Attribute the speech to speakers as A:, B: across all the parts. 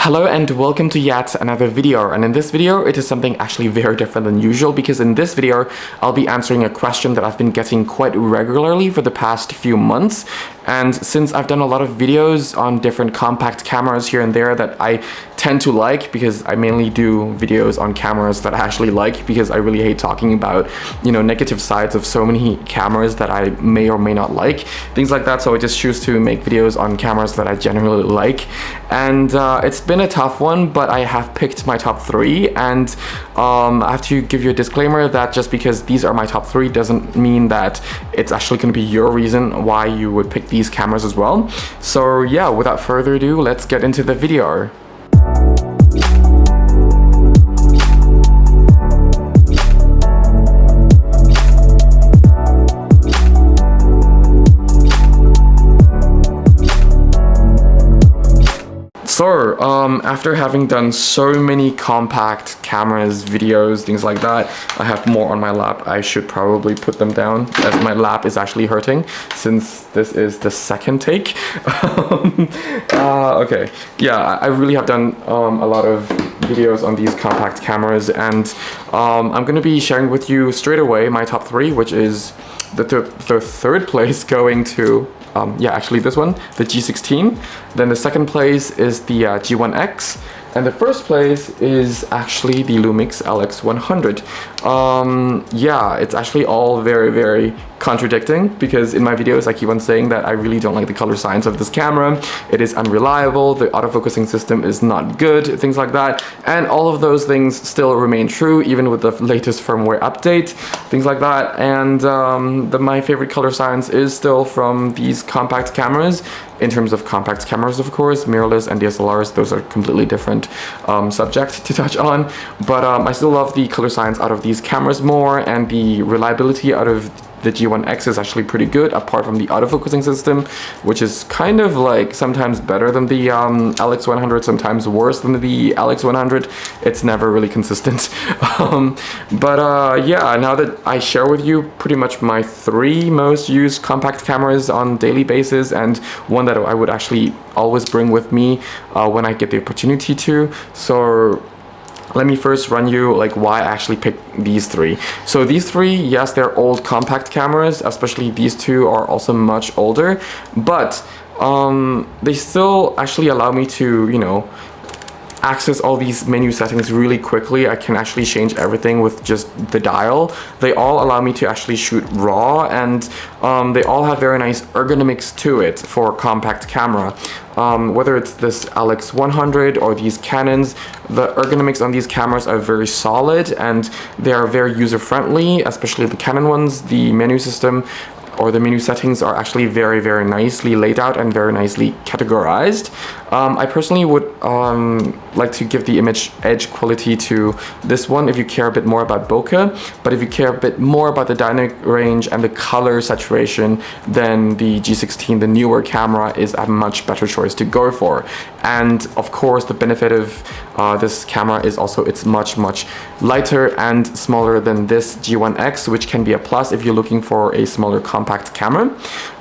A: Hello and welcome to yet another video, and in this video it is something actually very different than usual because in this video I'll be answering a question that I've been getting quite regularly for the past few months. And since I've done a lot of videos on different compact cameras here and there that I tend to like, because I mainly do videos on cameras that I actually like because I really hate talking about, negative sides of so many cameras that I may or may not like, things like that. So I just choose to make videos on cameras that I generally like. And it's been a tough one, but I have picked my top 3, and I have to give you a disclaimer that just because these are my top 3 doesn't mean that it's actually going to be your reason why you would pick these cameras as well. So yeah, without further ado, let's get into the video. So, after having done so many compact cameras, videos, things like that, I have more on my lap. I should probably put them down as my lap is actually hurting since this is the second take. Okay, yeah, I really have done a lot of videos on these compact cameras, and I'm going to be sharing with you straight away my top 3, which is the third place going to actually this one, the G16. Then the second place is the G1X, and the first place is actually the Lumix LX100. Yeah, it's actually all very, very contradicting because in my videos I keep on saying that I really don't like the color science of this camera. It is unreliable, the autofocusing system is not good, things like that, and all of those things still remain true even with the latest firmware update, things like that. And my favorite color science is still from these compact cameras. In terms of compact cameras, of course, mirrorless and DSLRs, those are completely different subjects to touch on, but I still love the color science out of these cameras more, and the reliability out of the G1X is actually pretty good, apart from the autofocusing system, which is kind of like sometimes better than the LX100, sometimes worse than the LX100. It's never really consistent. Yeah, now that I share with you pretty much my 3 most used compact cameras on daily basis, and one that I would actually always bring with me when I get the opportunity to. So let me first run you like why I actually picked these 3. So these 3, yes, they're old compact cameras, especially these 2 are also much older, but they still actually allow me to, access all these menu settings really quickly. I can actually change everything with just the dial. They all allow me to actually shoot RAW, and they all have very nice ergonomics to it for compact camera. Whether it's this LX100 or these Canons, the ergonomics on these cameras are very solid and they are very user-friendly, especially the Canon ones. The menu system or the menu settings are actually very, very nicely laid out and very nicely categorized. I personally would like to give the image edge quality to this one if you care a bit more about bokeh, but if you care a bit more about the dynamic range and the color saturation, then the G16, the newer camera, is a much better choice to go for. And of course, the benefit of this camera is also it's much, much lighter and smaller than this G1X, which can be a plus if you're looking for a smaller compact camera.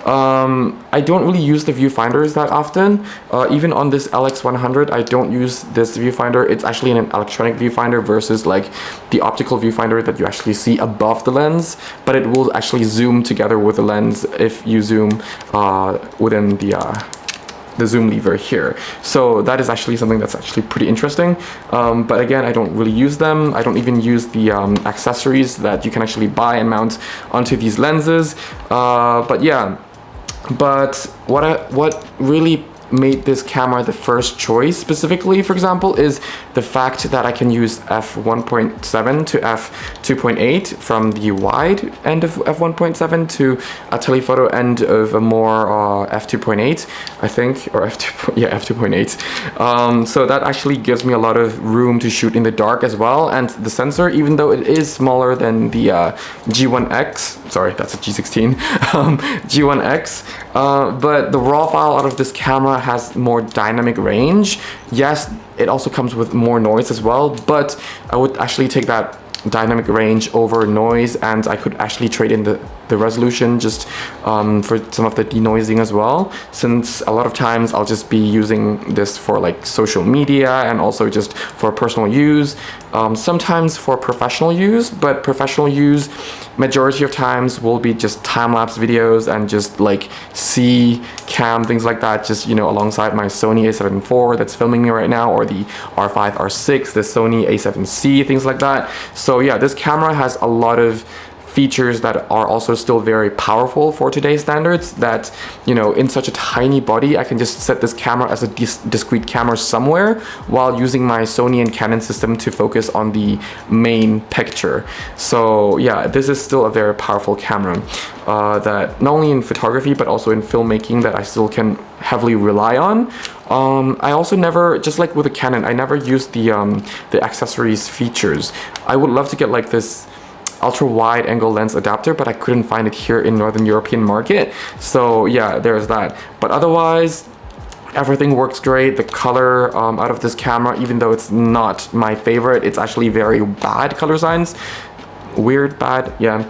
A: I don't really use the viewfinders that often. Even on this LX100, I don't use this viewfinder. It's actually an electronic viewfinder versus like the optical viewfinder that you actually see above the lens, but it will actually zoom together with the lens if you zoom within the zoom lever here. So that is actually something that's actually pretty interesting. But again, I don't really use them. I don't even use the accessories that you can actually buy and mount onto these lenses. But yeah, but what really made this camera the first choice specifically, for example, is the fact that I can use f1.7 to f2.8 from the wide end of f1.7 to a telephoto end of a more f2.8, I think, or f2.8. So that actually gives me a lot of room to shoot in the dark as well. And the sensor, even though it is smaller than the G1X, sorry, that's a G16, G1X, but the raw file out of this camera has more dynamic range. Yes, it also comes with more noise as well, but I would actually take that dynamic range over noise, and I could actually trade in the the resolution, just for some of the denoising as well, since a lot of times I'll just be using this for like social media and also just for personal use, sometimes for professional use, but professional use majority of times will be just time-lapse videos and just like C cam, things like that, just, you know, alongside my Sony a7 IV that's filming me right now, or the R5 R6, the Sony a7C, things like that. So yeah, this camera has a lot of features that are also still very powerful for today's standards, that, you know, in such a tiny body I can just set this camera as a discrete camera somewhere while using my Sony and Canon system to focus on the main picture. So yeah, this is still a very powerful camera that not only in photography but also in filmmaking that I still can heavily rely on. I also never, just like with the Canon, I never used the accessories features. I would love to get like this ultra wide angle lens adapter, but I couldn't find it here in Northern European market. So yeah, there's that. But otherwise, everything works great. The color out of this camera, even though it's not my favorite, it's actually very bad color science. Weird bad, yeah.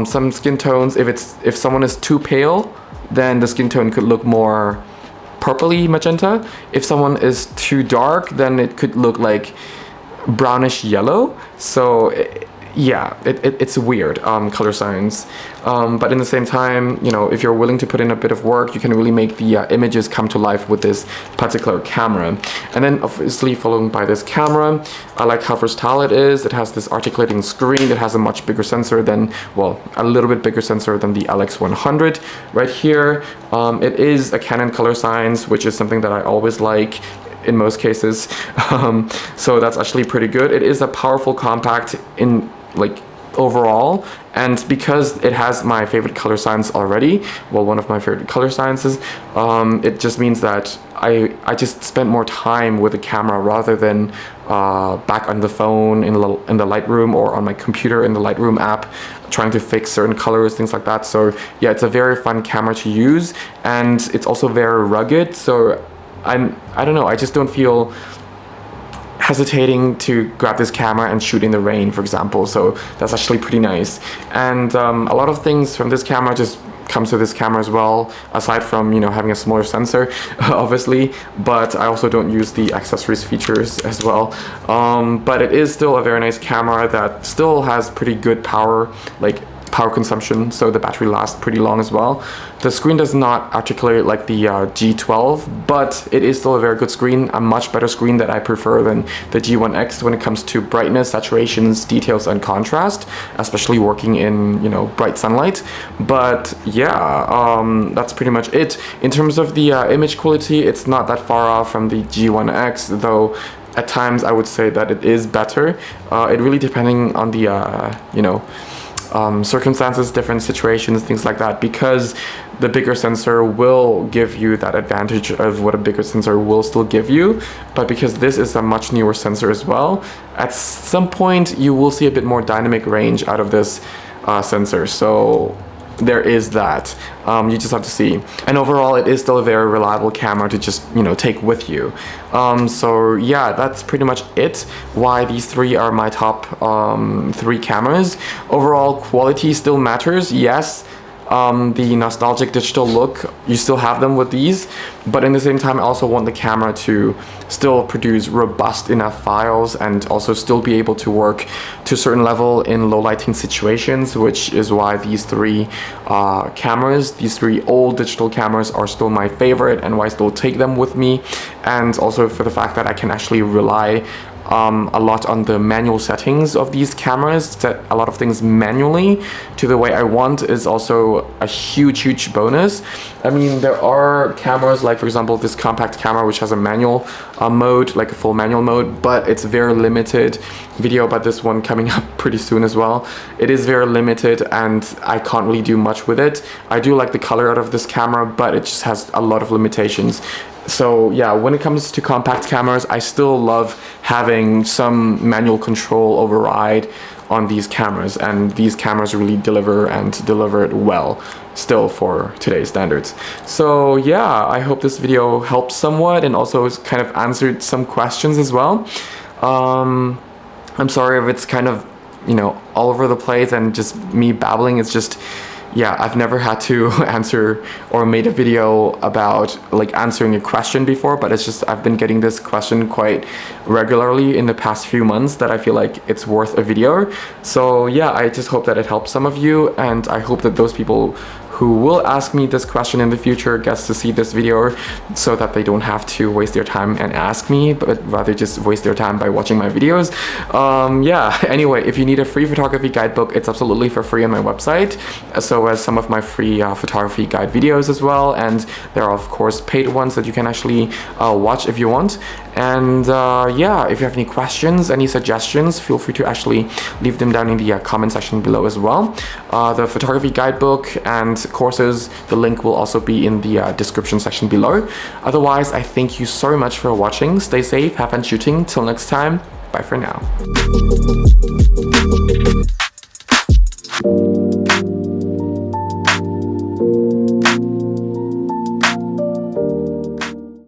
A: Some skin tones, if someone is too pale, then the skin tone could look more purpley magenta. If someone is too dark, then it could look like brownish yellow. So yeah, it's weird color science, but in the same time, you know, if you're willing to put in a bit of work, you can really make the images come to life with this particular camera. And then obviously following by this camera, I like how versatile it is. It has this articulating screen. It has a much bigger sensor than, well, a little bit bigger sensor than the LX100 right here. It is a Canon color science, which is something that I always like in most cases. So that's actually pretty good. It is a powerful compact in like overall, and because it has my favorite color science already, well, one of my favorite color sciences, it just means that I just spent more time with the camera rather than back on the phone in the Lightroom or on my computer in the Lightroom app trying to fix certain colors, things like that. So yeah, it's a very fun camera to use, and it's also very rugged. So I don't know, I just don't feel hesitating to grab this camera and shoot in the rain, for example. So that's actually pretty nice. And a lot of things from this camera just comes with this camera as well, aside from, you know, having a smaller sensor obviously, but I also don't use the accessories features as well. But it is still a very nice camera that still has pretty good power, like power consumption, so the battery lasts pretty long as well. The screen does not articulate like the G12, but it is still a very good screen, a much better screen that I prefer than the G1X when it comes to brightness, saturations, details, and contrast, especially working in, you know, bright sunlight. But yeah, that's pretty much it. In terms of the image quality, it's not that far off from the G1X, though at times I would say that it is better. It really depending on the, you know, circumstances, different situations, things like that, because the bigger sensor will give you that advantage of what a bigger sensor will still give you, but because this is a much newer sensor as well, at some point you will see a bit more dynamic range out of this sensor. So there is that. You just have to see. And overall, it is still a very reliable camera to just, you know, take with you. So yeah, that's pretty much it. Why these three are my top three cameras. Overall, quality still matters, yes. The nostalgic digital look, you still have them with these, but in the same time I also want the camera to still produce robust enough files and also still be able to work to a certain level in low lighting situations, which is why these three cameras, these three old digital cameras, are still my favorite and why I still take them with me, and also for the fact that I can actually rely a lot on the manual settings of these cameras. Set a lot of things manually to the way I want is also a huge bonus. I mean, there are cameras like, for example, this compact camera which has a manual mode, like a full manual mode, but it's very limited. Video about this one coming up pretty soon as well. It is very limited and I can't really do much with it. I do like the color out of this camera, but it just has a lot of limitations. So yeah, when it comes to compact cameras, I still love having some manual control override on these cameras, and these cameras really deliver and deliver it well still for today's standards. So yeah, I hope this video helped somewhat and also kind of answered some questions as well. I'm sorry if it's kind of, you know, all over the place and just me babbling. It's just, yeah, I've never had to answer or made a video about like answering a question before, but it's just I've been getting this question quite regularly in the past few months that I feel like it's worth a video. So yeah, I just hope that it helps some of you, and I hope that those people who will ask me this question in the future gets to see this video, so that they don't have to waste their time and ask me, but rather just waste their time by watching my videos. Yeah, anyway, if you need a free photography guidebook, it's absolutely for free on my website, so as some of my free photography guide videos as well, and there are of course paid ones that you can actually watch if you want. And yeah, if you have any questions, any suggestions, feel free to actually leave them down in the comment section below as well. The photography guidebook and courses, the link will also be in the description section below. Otherwise, I thank you so much for watching. Stay safe, have fun shooting. Till next time, bye for now.